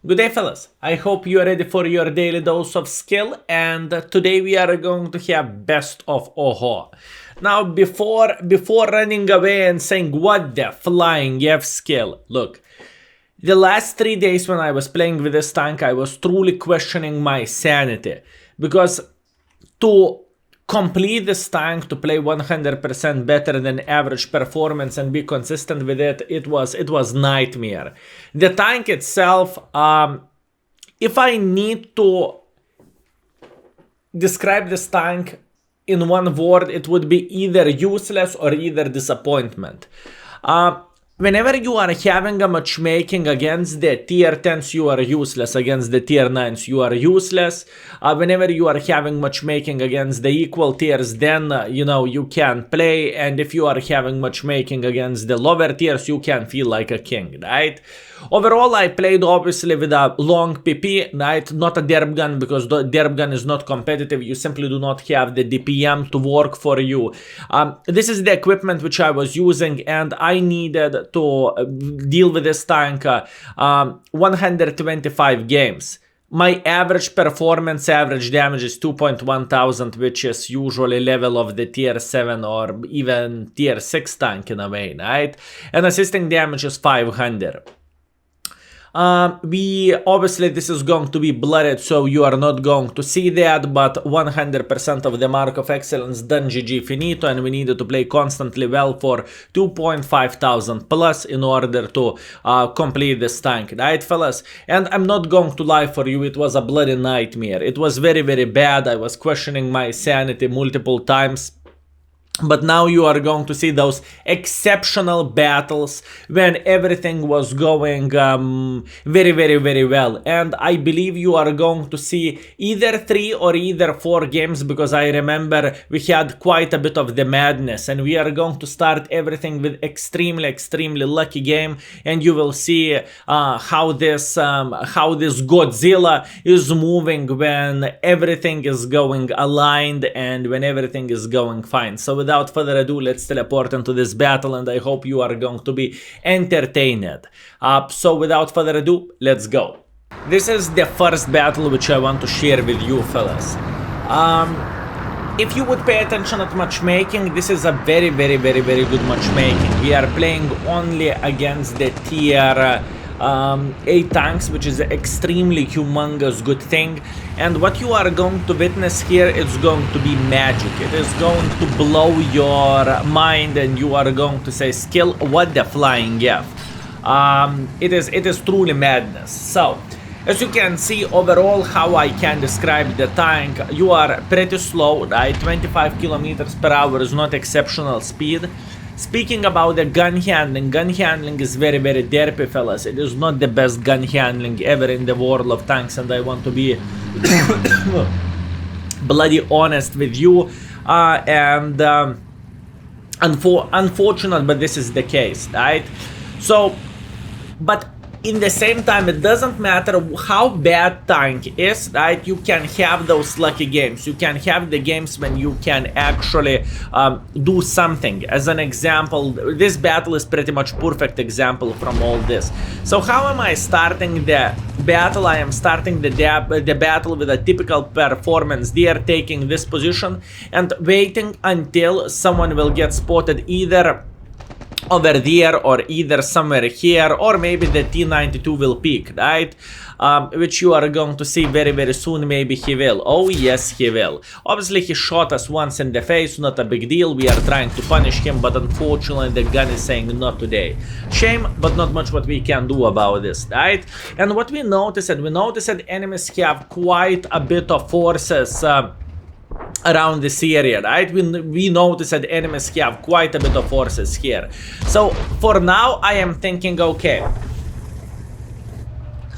Good day, fellas. I hope you are ready for your daily dose of skill, and today we are going to have best of Oho. Now, before running away and saying what the flying F skill, look, the last 3 days when I was playing with this tank, I was truly questioning my sanity, because to complete this tank, to play 100% better than average performance and be consistent with it, it was nightmare. The tank itself, if I need to describe this tank in one word, it would be either useless or either disappointment. Whenever you are having a matchmaking against the tier 10s, you are useless. Against the tier 9s, you are useless. Whenever you are having matchmaking against the equal tiers, then, you can play. And if you are having matchmaking against the lower tiers, you can feel like a king, right? Overall, I played obviously with a long PP, right? Not a derp gun, because the derp gun is not competitive. You simply do not have the DPM to work for you. This is the equipment which I was using, and I needed to deal with this tank 125 games. My average performance, average damage is 2.1 thousand, which is usually level of the tier 7 or even tier 6 tank in a way, right? And assisting damage is 500. Obviously this is going to be blurred, so you are not going to see that, but 100% of the mark of excellence done, GG finito, and we needed to play constantly well for 2.5 thousand plus in order to complete this tank, right, fellas? And I'm not going to lie for you, it was a bloody nightmare. It was very, very bad. I was questioning my sanity multiple times. But now you are going to see those exceptional battles when everything was going very, very, very well. And I believe you are going to see either 3 or either 4 games, because I remember we had quite a bit of the madness. And we are going to start everything with extremely, extremely lucky game. And you will see how this Godzilla is moving when everything is going aligned and when everything is going fine. So without further ado, let's teleport into this battle, and I hope you are going to be entertained. So without further ado, let's go. This is the first battle which I want to share with you, fellas. If you would pay attention at matchmaking, this is a very, very, very, very good matchmaking. We are playing only against the tier 8 tanks, which is an extremely humongous good thing. And what you are going to witness here is going to be magic. It is going to blow your mind, and you are going to say, skill, what the flying F. It is truly madness. So as you can see, overall, how I can describe the tank, you are pretty slow, right? 25 kilometers per hour is not exceptional speed. Speaking about the gun handling is very, very derpy, fellas. It is not the best gun handling ever in the world of tanks, and I want to be bloody honest with you. Unfortunate, but this is the case, right? So, but in the same time, it doesn't matter how bad tank is, right? You can have those lucky games. You can have the games when you can actually do something. As an example, this battle is pretty much perfect example from all this. So how am I starting the battle? I am starting the battle with a typical performance. They are taking this position and waiting until someone will get spotted either over there or either somewhere here, or maybe the T92 will peak, right? Which you are going to see very, very soon. Maybe he will. Oh yes, he will. Obviously he shot us once in the face, not a big deal. We are trying to punish him, but unfortunately the gun is saying not today. Shame, but not much what we can do about this, right? And what we noticed that enemies have quite a bit of forces around this area, right? We notice that enemies have quite a bit of forces here. So for now I am thinking, okay,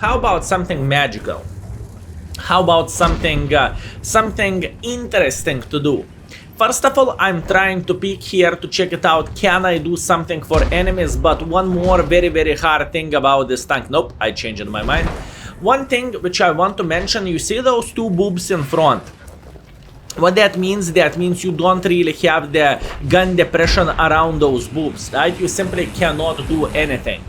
how about something magical? How about something interesting to do? First of all, I'm trying to peek here to check it out. Can I do something for enemies? But one more very, very hard thing about this tank. Nope, I changed my mind. One thing which I want to mention, you see those 2 boobs in front? What that means you don't really have the gun depression around those boobs, right? You simply cannot do anything.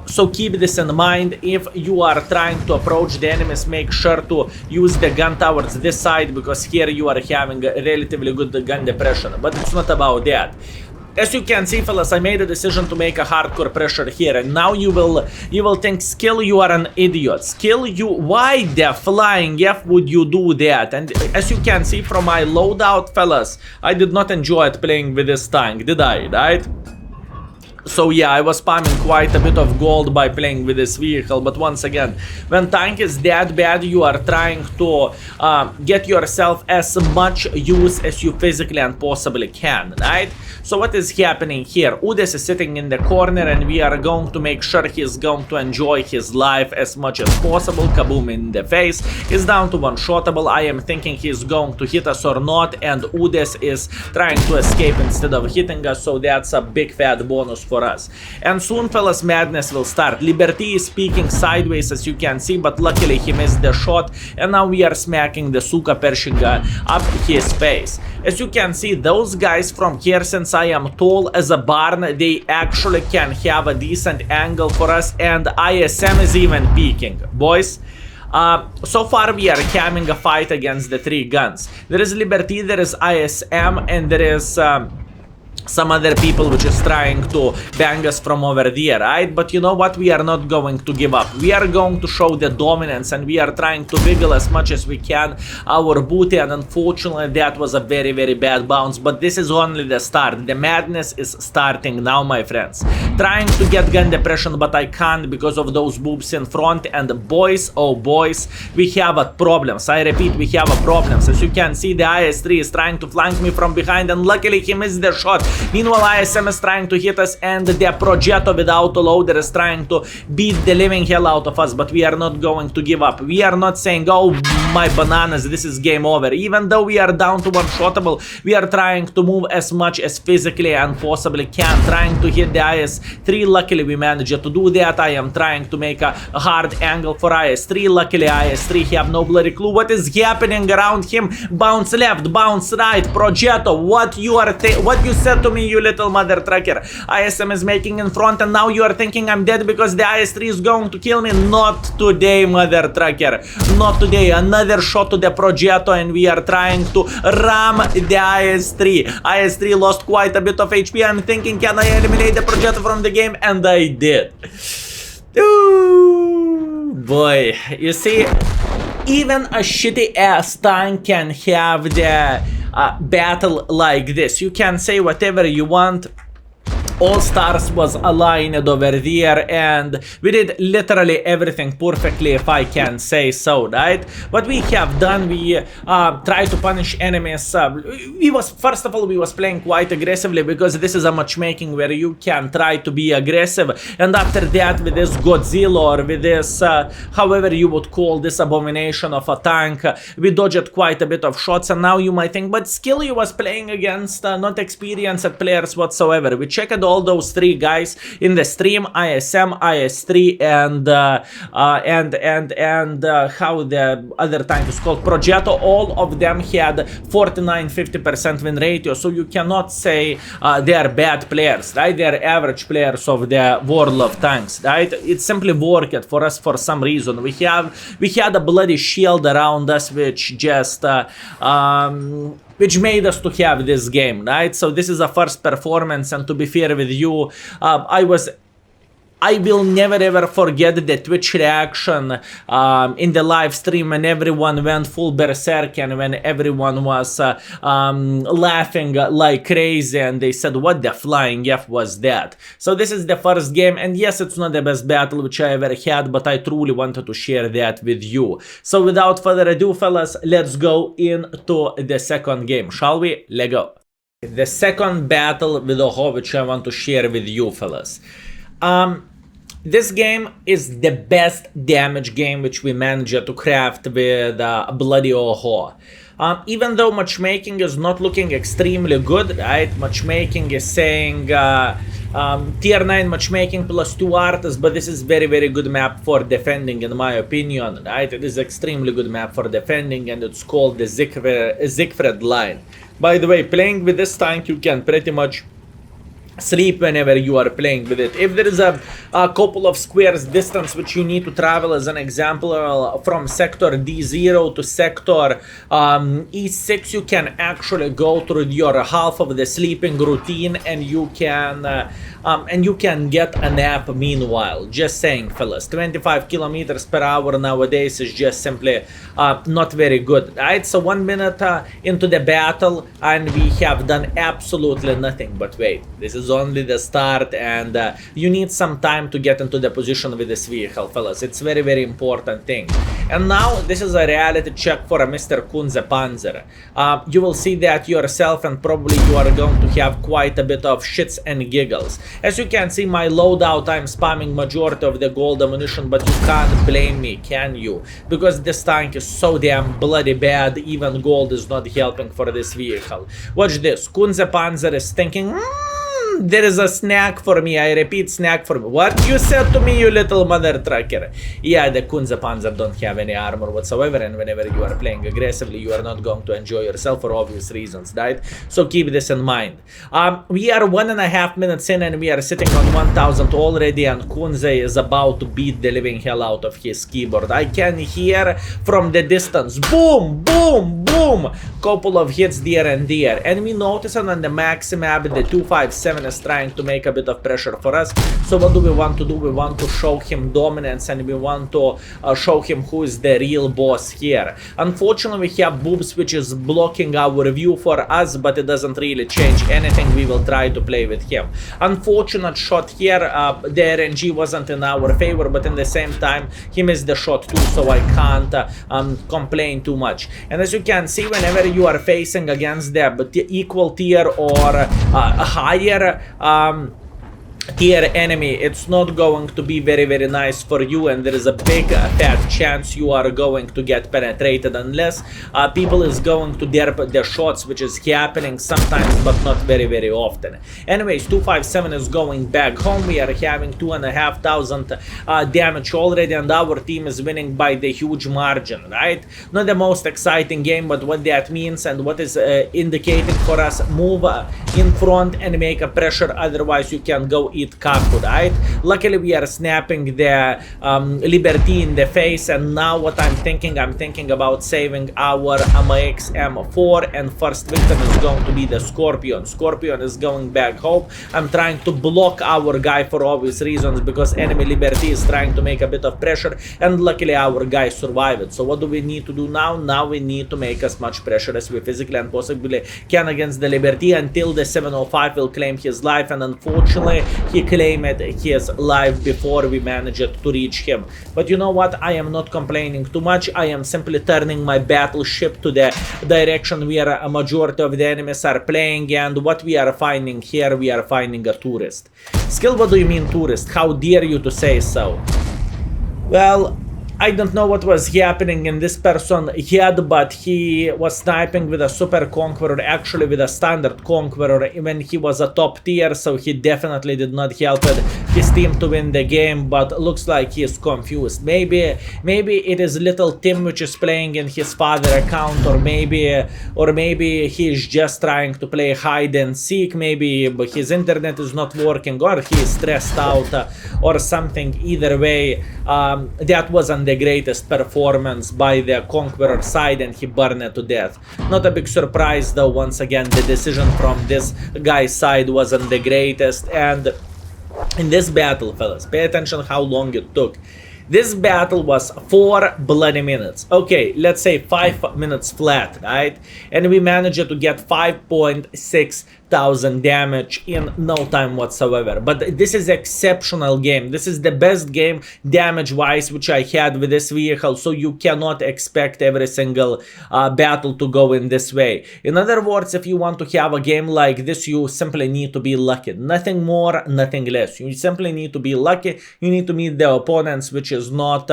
So keep this in mind. If you are trying to approach the enemies, make sure to use the gun towards this side, because here you are having a relatively good gun depression. But it's not about that. As you can see, fellas, I made a decision to make a hardcore pressure here, and now you will think, Skill, you are an idiot. Skill, you, why the flying F would you do that? And as you can see from my loadout, fellas, I did not enjoy playing with this tank, did I, right? So yeah, I was spamming quite a bit of gold by playing with this vehicle, but once again, when tank is that bad, you are trying to get yourself as much use as you physically and possibly can, right? So what is happening here? Udes is sitting in the corner, and we are going to make sure he's going to enjoy his life as much as possible. Kaboom in the face. He's down to one-shottable. I am thinking he's going to hit us or not, and Udes is trying to escape instead of hitting us, so that's a big fat bonus for us. And soon, fellas, madness will start. Liberty is peeking sideways, as you can see, but luckily he missed the shot, and now we are smacking the Suka Pershinga up his face. As you can see, those guys from here, since I am tall as a barn, they actually can have a decent angle for us, and ISM is even peeking. Boys, so far we are having a fight against the three guns. There is Liberty, there is ISM, and there is some other people which is trying to bang us from over there, right? But you know what? We are not going to give up. We are going to show the dominance, and we are trying to wiggle as much as we can our booty, and unfortunately that was a very, very bad bounce, but this is only the start. The madness is starting now, my friends. Trying to get gun depression, but I can't because of those boobs in front, and boys, oh boys, we have a problems. I repeat, we have a problems. As you can see, the IS-3 is trying to flank me from behind, and luckily he missed the shot. Meanwhile, ISM is trying to hit us, and the Progetto with autoloader is trying to beat the living hell out of us, but we are not going to give up. We are not saying, oh my bananas, this is game over. Even though we are down to one-shottable, we are trying to move as much as physically and possibly can, trying to hit the IS-3. Luckily, we managed to do that. I am trying to make a hard angle for IS-3. Luckily, IS-3 have no bloody clue what is happening around him. Bounce left, bounce right. Progetto, what you said to me, you little mother trucker. ISM is making in front, and now you are thinking I'm dead because the IS-3 is going to kill me. Not today, mother trucker. Not today. Another shot to the Progetto, and we are trying to ram the IS-3. IS-3 lost quite a bit of HP. I'm thinking, can I eliminate the Progetto from the game? And I did. Ooh, boy. You see, even a shitty ass tank can have the battle like this. You can say whatever you want. All stars was aligned over there, and we did literally everything perfectly, if I can say so, right? What we have done, we tried to punish enemies. First of all, we was playing quite aggressively, because this is a matchmaking where you can try to be aggressive, and after that, with this Godzilla, or with this, however you would call this abomination of a tank, we dodged quite a bit of shots. And now you might think, but Skilly was playing against not experienced players whatsoever. We checked all those three guys in the stream: ISM, IS-3, and how the other tank is called, Progetto. All of them had 49-50% win ratio, so you cannot say they are bad players, right? They are average players of the World of Tanks, right? It simply worked for us for some reason. We had a bloody shield around us, which just which made us to have this game, right? So this is a first performance, and to be fair with you, I will never ever forget the Twitch reaction in the live stream when everyone went full berserk, and when everyone was laughing like crazy, and they said, what the flying F was that? So this is the first game, and yes, it's not the best battle which I ever had, but I truly wanted to share that with you. So without further ado, fellas, let's go into the second game, shall we? Let's go. The second battle with Oho, which I want to share with you, fellas. This game is the best damage game which we managed to craft with Bloody Oho. Even though matchmaking is not looking extremely good, right? Matchmaking is saying tier 9 matchmaking plus 2 artists, but this is very, very good map for defending, in my opinion, right? It is extremely good map for defending, and it's called the Siegfried line. By the way, playing with this tank, you can pretty much sleep whenever you are playing with it. If there is a couple of squares distance which you need to travel, as an example, from sector D0 to sector E6, you can actually go through your half of the sleeping routine, and you can get a nap meanwhile. Just saying, fellas, 25 kilometers per hour nowadays is just simply not very good, right? So 1 minute into the battle and we have done absolutely nothing. But wait, this is only the start, and you need some time to get into the position with this vehicle, fellas. It's very, very important thing. And now this is a reality check for a Mr. Kunze Panzer. You will see that yourself, and probably you are going to have quite a bit of shits and giggles. As you can see, my loadout, I'm spamming majority of the gold ammunition, but you can't blame me, can you? Because this tank is so damn bloody bad, even gold is not helping for this vehicle. Watch this, Kunze Panzer is thinking, there is a snack for me. I repeat, snack for me. What you said to me, you little mother trucker? Yeah, the Kunze Panzer don't have any armor whatsoever, and whenever you are playing aggressively, you are not going to enjoy yourself for obvious reasons, right? So keep this in mind. We are 1.5 minutes in, and we are sitting on 1000 already, and Kunze is about to beat the living hell out of his keyboard. I can hear from the distance, boom, boom, boom, couple of hits there and there, and we notice on the maxi map the 257 is trying to make a bit of pressure for us. So what do we want to do? We want to show him dominance, and we want to show him who is the real boss here. Unfortunately, we have boobs which is blocking our view for us, but it doesn't really change anything. We will try to play with him. Unfortunate shot here. The RNG wasn't in our favor, but in the same time he missed the shot too, so I can't complain too much. And as you can see, whenever you are facing against the equal tier or higher tier enemy, it's not going to be very, very nice for you, and there is a big fat chance you are going to get penetrated unless people is going to derp their shots, which is happening sometimes but not very, very often. Anyways, 257 is going back home. We are having 2,500 damage already, and our team is winning by the huge margin, right? Not the most exciting game, but what that means and what is indicating for us, move in front and make a pressure, otherwise you can go eat kaku, right? Luckily we are snapping the Liberty in the face, and now what I'm thinking about saving our AMX M4, and first victim is going to be the Scorpion. Scorpion is going back home. I'm trying to block our guy for obvious reasons, because enemy Liberty is trying to make a bit of pressure, and luckily our guy survived. So what do we need to do now? Now we need to make as much pressure as we physically and possibly can against the Liberty until the 705 will claim his life, and unfortunately he claimed his life before we managed to reach him. But you know what? I am not complaining too much. I am simply turning my battleship to the direction where a majority of the enemies are playing, and what we are finding here, we are finding a tourist. Skill, what do you mean tourist? How dare you to say so? Well, I don't know what was happening in this person's head, but he was sniping with a super conqueror, actually with a standard conqueror when he was a top tier, so he definitely did not help his team to win the game, but looks like he is confused. Maybe it is little Tim which is playing in his father account, or maybe he is just trying to play hide and seek. Maybe his internet is not working, or he is stressed out, or something. Either way, that wasn't the greatest performance by the Conqueror side, and he burned it to death. Not a big surprise though, once again the decision from this guy's side wasn't the greatest, and in this battle, fellas, pay attention how long it took. This battle was 4 bloody minutes. Okay, let's say 5 minutes flat, right? And we managed to get 5.6 thousand damage in no time whatsoever. But this is exceptional game. This is the best game damage wise which I had with this vehicle, so you cannot expect every single battle to go in this way. In other words, if you want to have a game like this, you simply need to be lucky. Nothing more, nothing less. You simply need to be lucky. You need to meet the opponents which is not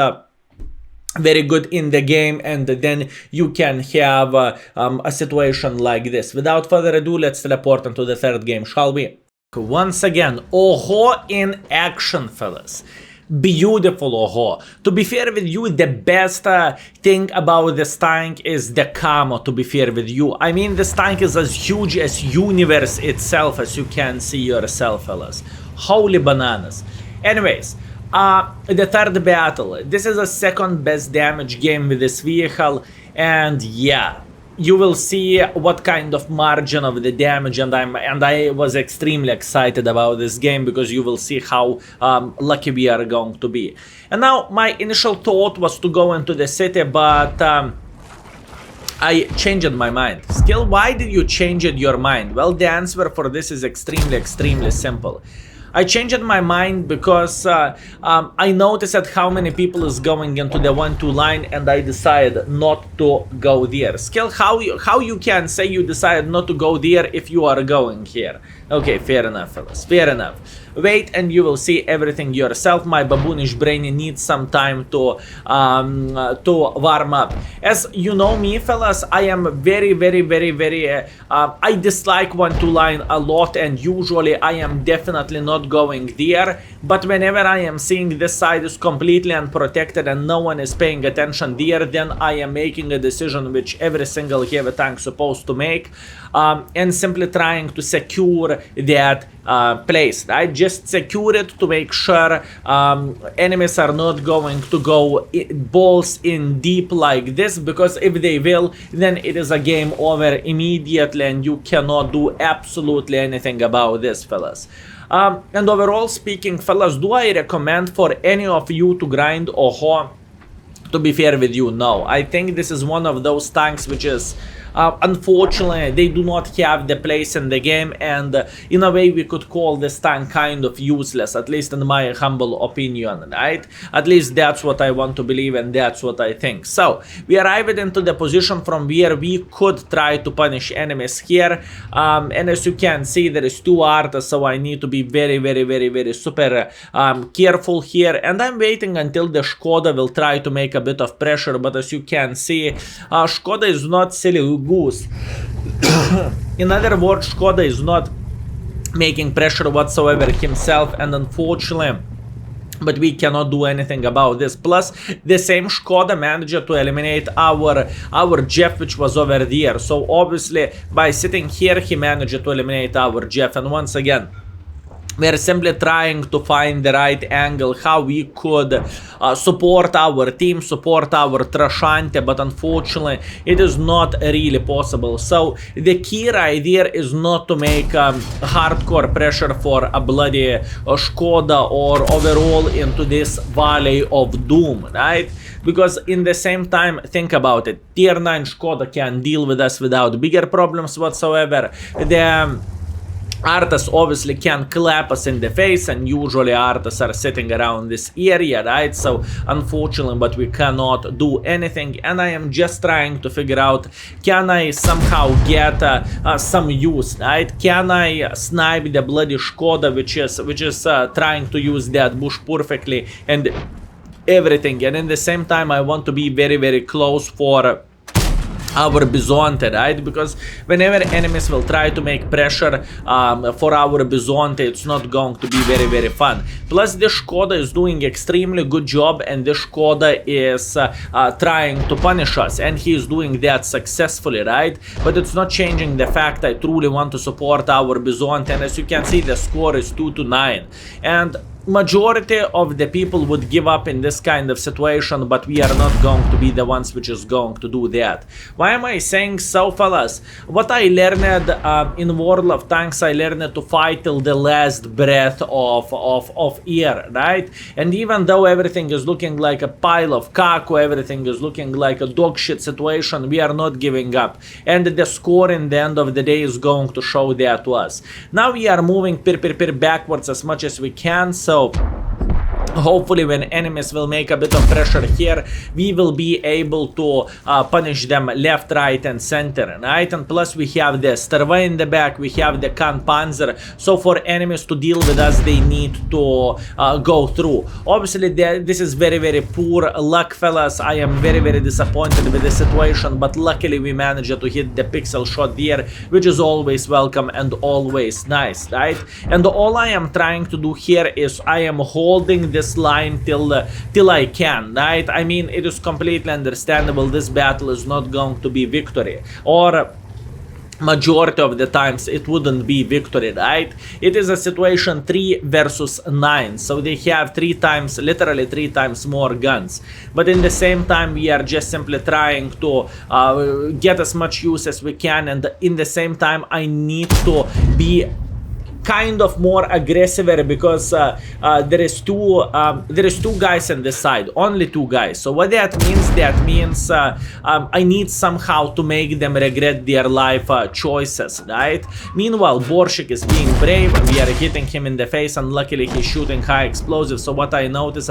very good in the game, and then you can have a situation like this. Without further ado, let's teleport into the third game, shall we? Once again, Oho in action, fellas. Beautiful, oho. To be fair with you, the best thing about this tank is the camo, to be fair with you. I mean, this tank is as huge as universe itself, as you can see yourself, fellas. Holy bananas. Anyways, the third battle. This is a second best damage game with this vehicle, and yeah, you will see what kind of margin of the damage, and I was extremely excited about this game because you will see how lucky we are going to be. And now my initial thought was to go into the city, but I changed my mind. Skill, why did you change your mind? Well, the answer for this is extremely simple. I changed my mind because I noticed how many people is going into the 1-2 line, and I decided not to go there. Skill, how you can say you decided not to go there if you are going here? Okay, fair enough, fellas, fair enough. Wait and you will see everything yourself. My baboonish brain needs some time to warm up. As you know me, fellas, I am very I dislike 1-2 line a lot, and usually I am definitely not going there. But whenever I am seeing this side is completely unprotected and no one is paying attention there, then I am making a decision which every single heavy tank supposed to make, and simply trying to secure that place, right? Just secure it to make sure enemies are not going to go balls in deep like this, because if they will, then it is a game over immediately and you cannot do absolutely anything about this, fellas. And overall speaking, fellas, do I recommend for any of you to grind Oho? To be fair with you, no. I think this is one of those tanks which is unfortunately they do not have the place in the game, and in a way we could call this tank kind of useless, at least in my humble opinion, right? At least that's what I want to believe and that's what I think. So we arrived into the position from where we could try to punish enemies here, and as you can see there is 2 artists, so I need to be very super careful here, and I'm waiting until the Skoda will try to make a bit of pressure, but as you can see, Skoda is not silly goose. In other words, Skoda is not making pressure whatsoever himself, and unfortunately, but we cannot do anything about this. Plus, the same Skoda managed to eliminate our Jeff, which was over there. So obviously, by sitting here, he managed to eliminate our Jeff. And once again, we are simply trying to find the right angle, how we could support our team, support our Trashante, but unfortunately it is not really possible. So the key right here is not to make hardcore pressure for a bloody Skoda or overall into this valley of doom, right? Because in the same time, think about it, tier 9 Skoda can deal with us without bigger problems whatsoever. The Artas obviously can clap us in the face, and usually Artas are sitting around this area, right? So unfortunately, but we cannot do anything, and I am just trying to figure out, can I somehow get some use, right? Can I snipe the bloody Skoda, which is trying to use that bush perfectly and everything, and in the same time I want to be very close for our Bisonte, right? Because whenever enemies will try to make pressure for our Bisonte, it's not going to be very fun. Plus, the Skoda is doing extremely good job, and the Skoda is trying to punish us, and he is doing that successfully, right? But it's not changing the fact I truly want to support our Bisonte, and as you can see, the score is 2-9, and majority of the people would give up in this kind of situation, but we are not going to be the ones which is going to do that. Why am I saying so, fellas? What I learned in World of Tanks, I learned to fight till the last breath of air, right? And even though everything is looking like a pile of caco, everything is looking like a dog shit situation, we are not giving up, and the score in the end of the day is going to show that to us. Now we are moving backwards as much as we can, so hopefully when enemies will make a bit of pressure here, we will be able to punish them left, right and center, right? And plus we have the Starva in the back, we have the Khan Panzer, so for enemies to deal with us they need to go through. Obviously this is very poor luck, fellas. I am very disappointed with the situation, but luckily we managed to hit the pixel shot there, which is always welcome and always nice, right? And all I am trying to do here is I am holding this this line till I can, right? I mean, it is completely understandable this battle is not going to be victory, or majority of the times it wouldn't be victory, right? It is a situation 3 versus 9, so they have 3 times, literally 3 times more guns, but in the same time we are just simply trying to get as much use as we can, and in the same time I need to be kind of more aggressive because there is two guys on this side, only 2 guys. So what that means I need somehow to make them regret their life choices, right? Meanwhile, Borshik is being brave. We are hitting him in the face, and luckily he's shooting high explosives. So what I noticed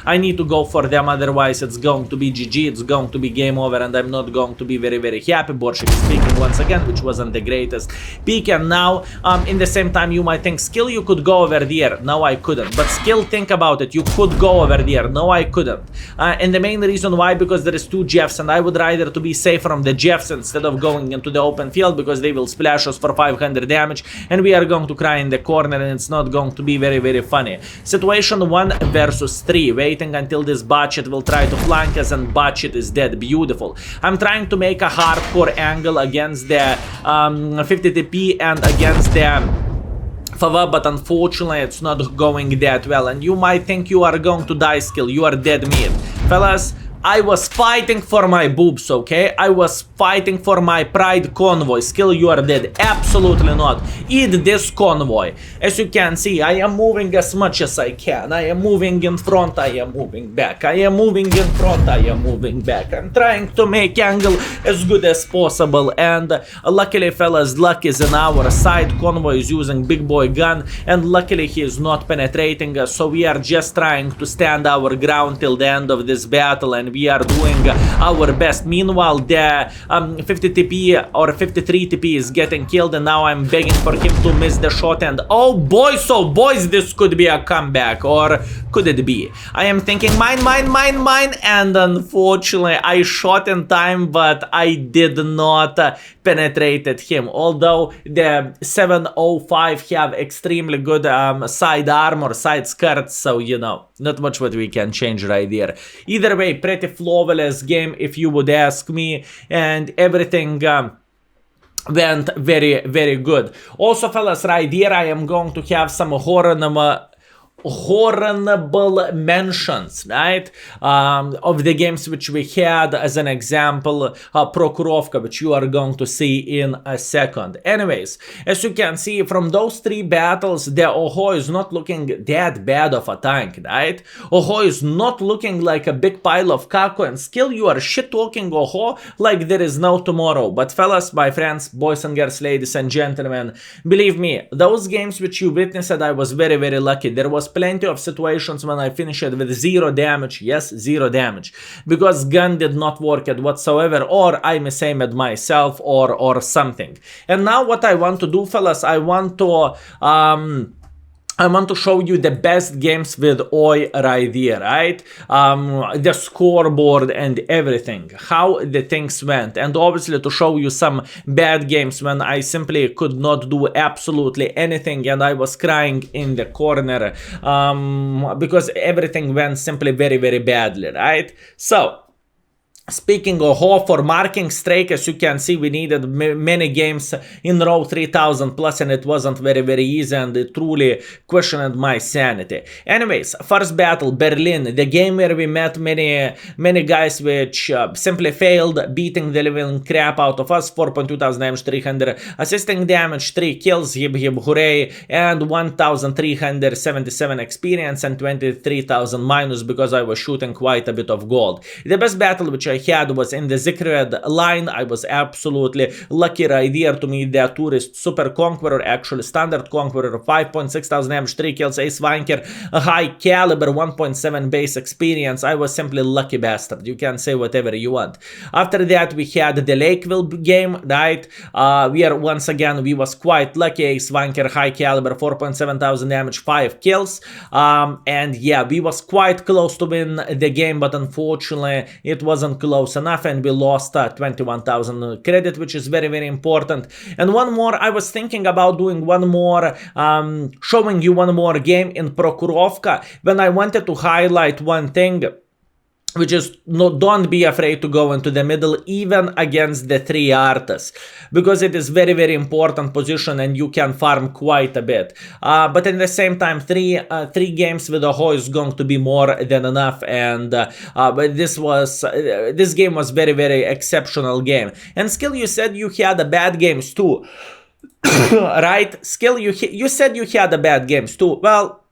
I need to go for them, otherwise it's going to be GG, it's going to be game over, and I'm not going to be very, very happy. Borshik is peeking once again, which wasn't the greatest peek, and now in the same time you might think, Skill, you could go over there. No, I couldn't. But Skill, think about it, you could go over there. No, I couldn't. And the main reason why, because there is 2 Jeffs, and I would rather to be safe from the Jeffs instead of going into the open field, because they will splash us for 500 damage and we are going to cry in the corner, and it's not going to be very, very funny. Situation 1 versus 3, waiting until this Botchet will try to flank us, and Botchet is dead. Beautiful. I'm trying to make a hardcore angle against the 50 TP and against the Fava, but unfortunately it's not going that well, and you might think you are going to die, Skill, you are dead meat. Fellas, I was fighting for my boobs, okay? I was fighting for my pride convoy. Skill, you are dead. Absolutely not. Eat this convoy. As you can see, I am moving as much as I can. I am moving in front, I am moving back. I am moving in front, I am moving back. I'm trying to make angle as good as possible, and luckily, fellas, luck is in our side. Convoy is using big boy gun, and luckily he is not penetrating us, so we are just trying to stand our ground till the end of this battle, and we are doing our best. Meanwhile, the 50 TP or 53 TP is getting killed, and now I'm begging for him to miss the shot, and oh boys, oh boys, this could be a comeback, or could it be? I am thinking mine, and unfortunately I shot in time, but I did not penetrate him, although the 705 have extremely good side armor, side skirts, so you know, not much what we can change right there. Either way, pretty flawless game if you would ask me, and everything went very, very good. Also, fellas, right here I am going to have some horrible mentions, right, of the games which we had. As an example, Prokhorovka, which you are going to see in a second. Anyways, as you can see from those 3 battles, the Oho is not looking that bad of a tank, right? Oho is not looking like a big pile of Kako, and Skill, you are shit talking Oho like there is no tomorrow. But fellas, my friends, boys and girls, ladies and gentlemen, believe me, those games which you witnessed, I was very, very lucky. There was plenty of situations when I finished it with 0 damage, yes, 0 damage, because gun did not work at whatsoever, or I misaimmed myself, or something. And now what I want to do, fellas, I want to show you the best games with OI right here, right? The scoreboard and everything, how the things went, and obviously to show you some bad games when I simply could not do absolutely anything, and I was crying in the corner because everything went simply very, very badly, right? So, speaking of Ho, for marking streak, as you can see, we needed many games in row 3000 plus, and it wasn't very, very easy, and it truly questioned my sanity. Anyways, first battle, Berlin, the game where we met many guys which simply failed, beating the living crap out of us. 4.2 thousand damage, 300 assisting damage, 3 kills, hip hip hooray, and 1377 experience and 23,000 minus because I was shooting quite a bit of gold. The best battle which I had was in the Zikred line. I was absolutely lucky right there to meet the tourist super conqueror, actually standard conqueror, 5.6 thousand damage, 3 kills, ace wanker, a high caliber, 1.7 base experience. I was simply lucky bastard. You can say whatever you want. After that we had the Lakeville game, right? Once again we was quite lucky, ace wanker, high caliber, 4.7 thousand damage, 5 kills, and yeah, we was quite close to win the game, but unfortunately it wasn't close enough, and we lost 21,000 credit, which is very, very important. And one more, I was thinking about doing one more, showing you one more game in Prokhurovka, when I wanted to highlight one thing, which is, don't be afraid to go into the middle, even against the 3 artists, because it is very, very important position and you can farm quite a bit. But at the same time, three games with a hoe is going to be more than enough. And but this game was very, very exceptional game. And Skill, you said you had a bad games too, right? Skill, you said you had a bad games too. Well,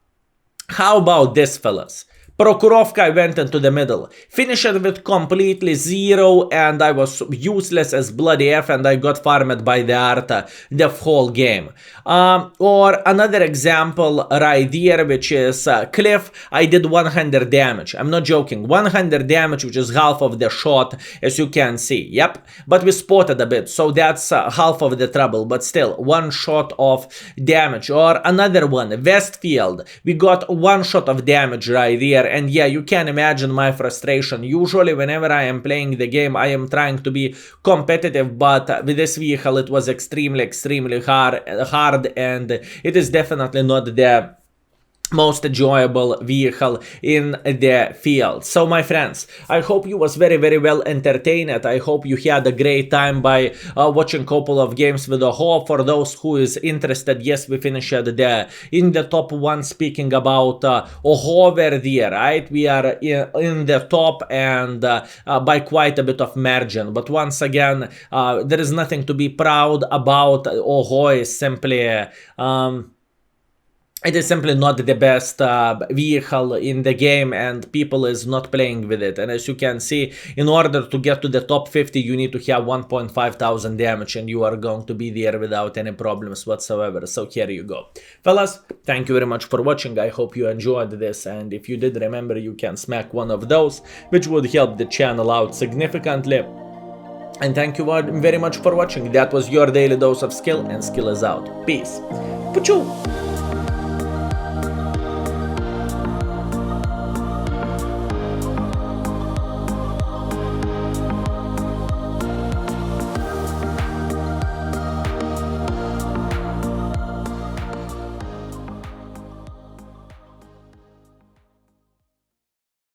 how about this, fellas? Prokhurovka, I went into the middle, finished with completely 0, and I was useless as bloody F, and I got farmed by the Arta the whole game. Or another example right here, which is Cliff, I did 100 damage. I'm not joking, 100 damage, which is half of the shot, as you can see. Yep, but we spotted a bit, so that's half of the trouble, but still, 1 shot of damage. Or another one, Westfield, we got 1 shot of damage right here. And yeah, you can imagine my frustration. Usually whenever I am playing the game, I am trying to be competitive, but with this vehicle it was extremely hard, and it is definitely not the most enjoyable vehicle in the field. So my friends, I hope you was very, very well entertained. I hope you had a great time by watching a couple of games with a hoe. For those who is interested, yes, we finished in the top 1, speaking about over there, right? We are in the top, and by quite a bit of margin. But once again, there is nothing to be proud about. Oho is simply it is simply not the best vehicle in the game, and people is not playing with it. And as you can see, in order to get to the top 50, you need to have 1.5 thousand damage, and you are going to be there without any problems whatsoever. So here you go. Fellas, thank you very much for watching. I hope you enjoyed this, and if you did, remember you can smack one of those, which would help the channel out significantly. And thank you very much for watching. That was your daily dose of skill, and skill is out. Peace. Pachoo!